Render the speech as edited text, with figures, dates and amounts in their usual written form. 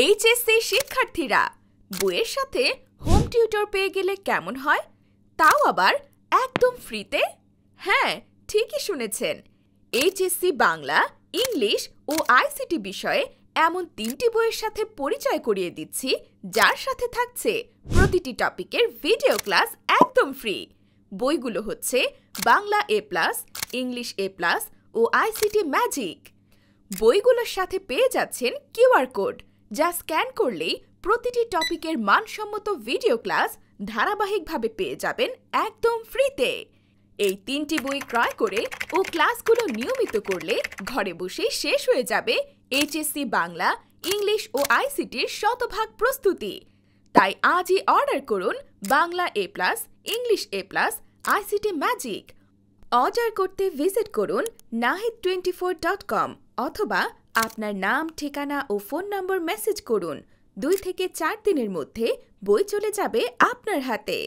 HSC শিক্ষার্থীরা বইয়ের সাথে হোম টিউটর পেয়ে গেলে কেমন হয়, তাও আবার একদম ফ্রিতে। হ্যাঁ, ঠিকই শুনেছেন। এইচএসসি বাংলা, ইংলিশ ও আইসিটি বিষয়ে এমন 3টি বইয়ের সাথে পরিচয় করিয়ে দিচ্ছি, যার সাথে থাকছে প্রতিটি টপিকের ভিডিও ক্লাস একদম ফ্রি। বইগুলো হচ্ছে বাংলা এ+, ইংলিশ এ+ ও আইসিটি ম্যাজিক। বইগুলোর সাথে পেয়ে যাচ্ছেন কিউআর কোড, যা স্ক্যান করলেই প্রতিটি টপিকের মানসম্মত ভিডিও ক্লাস ধারাবাহিকভাবে পেয়ে যাবেন একদম ফ্রিতে। এই 3টি বই ক্রয় করে ও ক্লাসগুলো নিয়মিত করলে ঘরে বসেই শেষ হয়ে যাবে এইচএসসি বাংলা, ইংলিশ ও আইসিটির শতভাগ প্রস্তুতি। তাই আজই অর্ডার করুন বাংলা এ+, ইংলিশ এ+, আইসিটি ম্যাজিক। অর্ডার করতে ভিজিট করুন nahid24.com অথবা আপনার নাম, ঠিকানা ও ফোন নম্বর মেসেজ করুন। 2 থেকে 4 দিনের মধ্যে বই চলে যাবে আপনার হাতে।